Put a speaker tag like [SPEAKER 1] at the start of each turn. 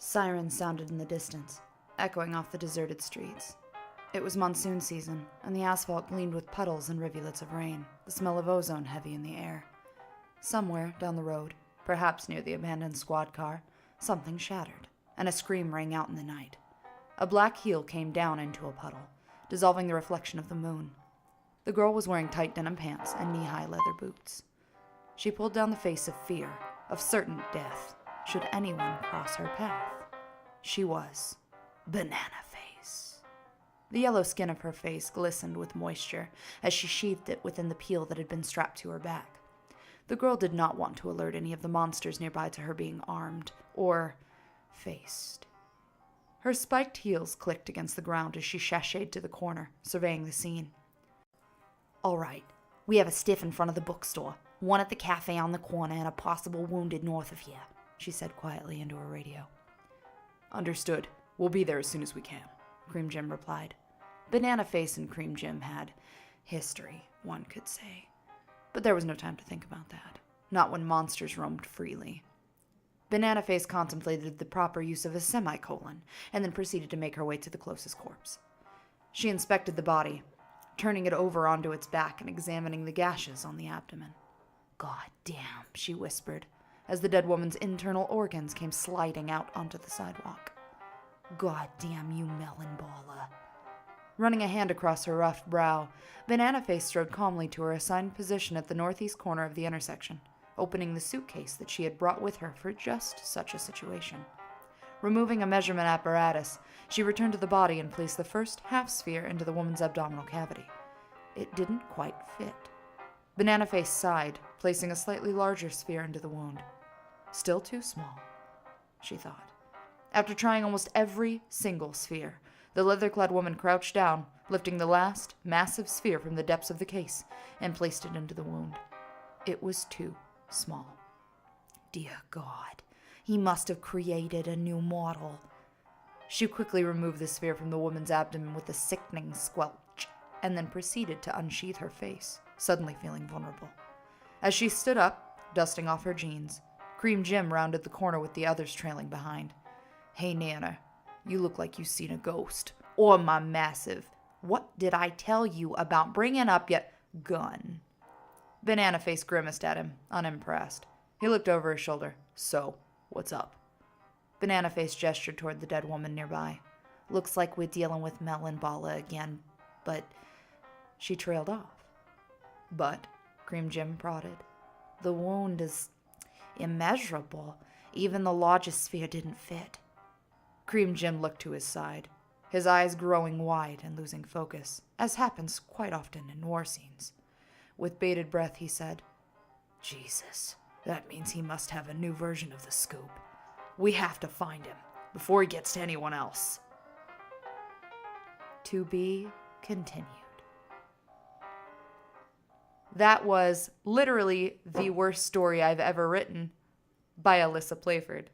[SPEAKER 1] Sirens sounded in the distance, echoing off the deserted streets. It was monsoon season, and the asphalt gleamed with puddles and rivulets of rain, the smell of ozone heavy in the air. Somewhere down the road, perhaps near the abandoned squad car, something shattered, and a scream rang out in the night. A black heel came down into a puddle, dissolving the reflection of the moon. The girl was wearing tight denim pants and knee-high leather boots. She pulled down the face of fear, of certain death, should anyone cross her path. She was Banana Face. The yellow skin of her face glistened with moisture as she sheathed it within the peel that had been strapped to her back. The girl did not want to alert any of the monsters nearby to her being armed or faced. Her spiked heels clicked against the ground as she sashayed to the corner, surveying the scene.
[SPEAKER 2] "All right, we have a stiff in front of the bookstore, one at the cafe on the corner, and a possible wounded north of here," she said quietly into her radio.
[SPEAKER 1] "Understood. We'll be there as soon as we can," Cream Jim replied. Banana Face and Cream Jim had history, one could say. But there was no time to think about that. Not when monsters roamed freely. Banana Face contemplated the proper use of a semicolon, and then proceeded to make her way to the closest corpse. She inspected the body, turning it over onto its back and examining the gashes on the abdomen. "God damn," she whispered, as the dead woman's internal organs came sliding out onto the sidewalk. "God damn you, melon baller." Running a hand across her rough brow, Banana Face strode calmly to her assigned position at the northeast corner of the intersection, opening the suitcase that she had brought with her for just such a situation. Removing a measurement apparatus, she returned to the body and placed the first half-sphere into the woman's abdominal cavity. It didn't quite fit. Banana Face sighed, placing a slightly larger sphere into the wound. Still too small, she thought. After trying almost every single sphere, the leather-clad woman crouched down, lifting the last massive sphere from the depths of the case, and placed it into the wound. It was too small. Dear God, he must have created a new model. She quickly removed the sphere from the woman's abdomen with a sickening squelch, and then proceeded to unsheath her face, suddenly feeling vulnerable. As she stood up, dusting off her jeans, Cream Jim rounded the corner with the others trailing behind. "Hey, Nana, you look like you seen a ghost. Or my massive, what did I tell you about bringing up your gun?" Banana Face grimaced at him, unimpressed. He looked over his shoulder. "So, what's up?" Banana Face gestured toward the dead woman nearby. "Looks like we're dealing with Melon Baller again, but..." She trailed off. "But," Cream Jim prodded, "the wound is immeasurable. Even the largest sphere didn't fit." Cream Jim looked to his side, his eyes growing wide and losing focus, as happens quite often in Noir scenes. With bated breath, he said, "Jesus, that means he must have a new version of the scoop. We have to find him before he gets to anyone else." To be continued. That was literally the worst story I've ever written by Alyssa Playford.